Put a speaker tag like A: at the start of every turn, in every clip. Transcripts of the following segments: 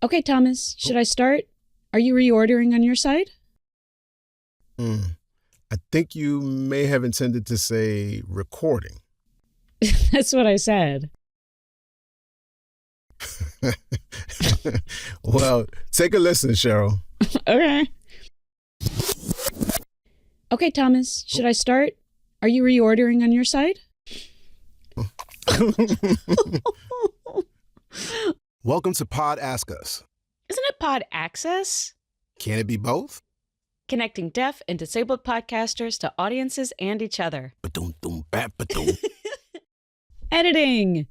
A: Okay, Thomas, should I start? Are you reordering on your side?
B: I think you may have intended to say recording.
A: That's what I said.
B: Well, take a listen, Cheryl.
A: Okay. Okay, Thomas, should I start? Are you reordering on your side?
B: Welcome to Pod Ask Us.
A: Isn't it Pod Access?
B: Can it be both?
A: Connecting deaf and disabled podcasters to audiences and each other.
B: Ba-dum-dum-bap-ba-dum.
A: Editing.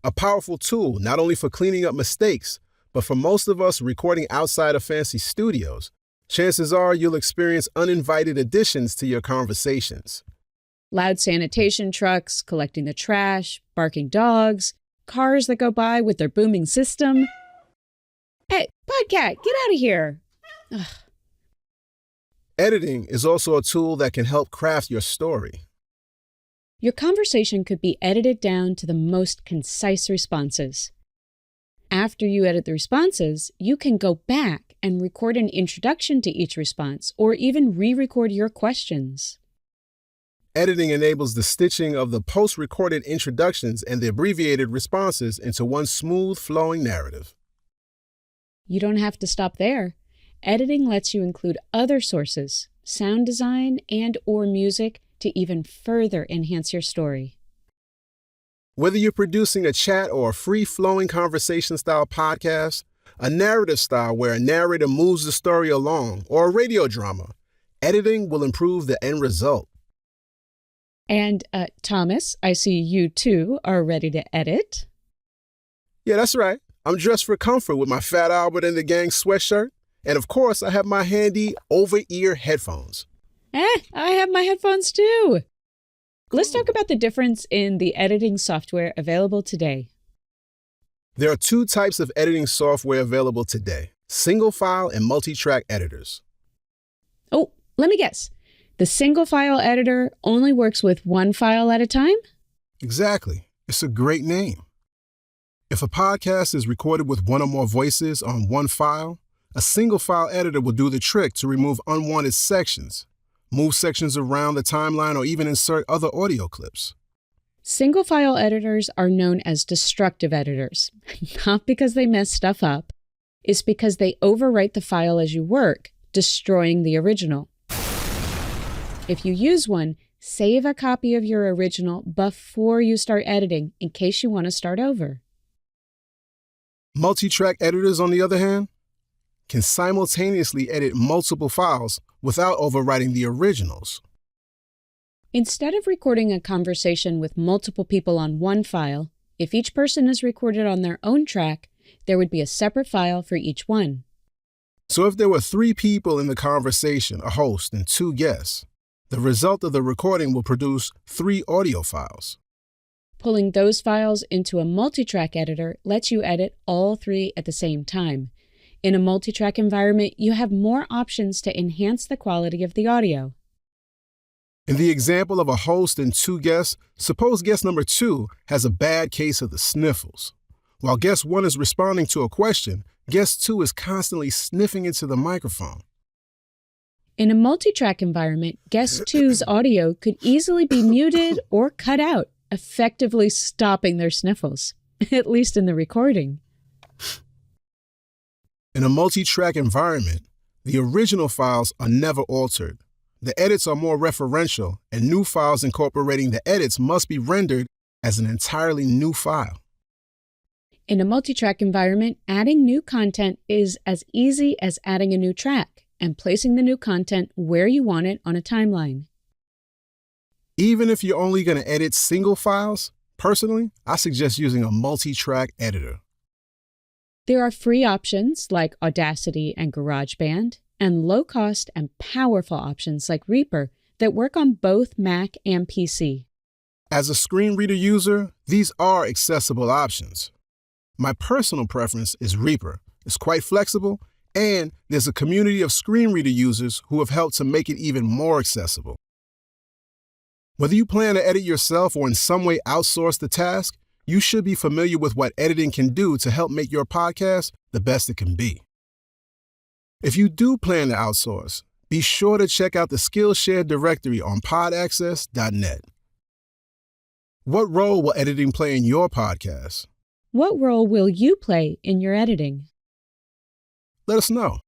B: A powerful tool not only for cleaning up mistakes, but for most of us recording outside of fancy studios. Chances are you'll experience uninvited additions to your conversations.
A: Loud sanitation trucks, collecting the trash, barking dogs, cars that go by with their booming system. Hey, Podcat, get out of here. Ugh.
B: Editing is also a tool that can help craft your story.
A: Your conversation could be edited down to the most concise responses. After you edit the responses, you can go back and record an introduction to each response or even re-record your questions.
B: Editing enables the stitching of the post-recorded introductions and the abbreviated responses into one smooth, flowing narrative.
A: You don't have to stop there. Editing lets you include other sources, sound design and/or music to even further enhance your story.
B: Whether you're producing a chat or a free-flowing conversation-style podcast, a narrative style where a narrator moves the story along, or a radio drama, editing will improve the end result.
A: And, Thomas, I see you too are ready to edit.
B: Yeah, that's right. I'm dressed for comfort with my Fat Albert and the Gang sweatshirt. And of course, I have my handy over-ear headphones.
A: I have my headphones too. Let's talk about the difference in the editing software available today.
B: There are two types of editing software available today: single-file and multi-track editors.
A: Oh, let me guess. The single-file editor only works with one file at a time?
B: Exactly. It's a great name. If a podcast is recorded with one or more voices on one file, a single-file editor will do the trick to remove unwanted sections, move sections around the timeline, or even insert other audio clips.
A: Single-file editors are known as destructive editors, not because they mess stuff up. It's because they overwrite the file as you work, destroying the original. If you use one, save a copy of your original before you start editing in case you want to start over.
B: Multi-track editors, on the other hand, can simultaneously edit multiple files without overwriting the originals.
A: Instead of recording a conversation with multiple people on one file, if each person is recorded on their own track, there would be a separate file for each one.
B: So if there were 3 people in the conversation, a host and 2 guests, the result of the recording will produce 3 audio files.
A: Pulling those files into a multitrack editor lets you edit all 3 at the same time. In a multitrack environment, you have more options to enhance the quality of the audio.
B: In the example of a host and 2 guests, suppose guest number 2 has a bad case of the sniffles. While guest 1 is responding to a question, guest 2 is constantly sniffing into the microphone.
A: In a multitrack environment, guest 2's audio could easily be muted or cut out, effectively stopping their sniffles, at least in the recording.
B: In a multi-track environment, the original files are never altered. The edits are more referential, and new files incorporating the edits must be rendered as an entirely new file.
A: In a multitrack environment, adding new content is as easy as adding a new track and placing the new content where you want it on a timeline.
B: Even if you're only going to edit single files, personally, I suggest using a multi-track editor.
A: There are free options like Audacity and GarageBand, and low-cost and powerful options like Reaper that work on both Mac and PC.
B: As a screen reader user, these are accessible options. My personal preference is Reaper. It's quite flexible, and there's a community of screen reader users who have helped to make it even more accessible. Whether you plan to edit yourself or in some way outsource the task, you should be familiar with what editing can do to help make your podcast the best it can be. If you do plan to outsource, be sure to check out the Skillshare directory on podaccess.net. What role will editing play in your podcast?
A: What role will you play in your editing?
B: Let us know.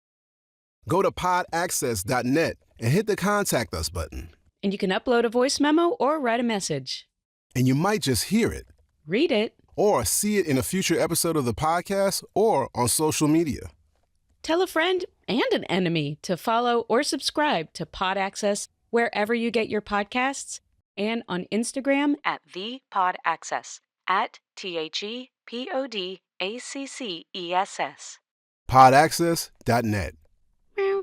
B: Go to podaccess.net and hit the Contact Us button.
A: And you can upload a voice memo or write a message.
B: And you might just hear it,
A: Read it.
B: or see it in a future episode of the podcast or on social media.
A: Tell a friend and an enemy to follow or subscribe to Pod Access wherever you get your podcasts, and on Instagram at @ThePodAccess, at ThePodAccess.
B: Podaccess.net.
A: Meow.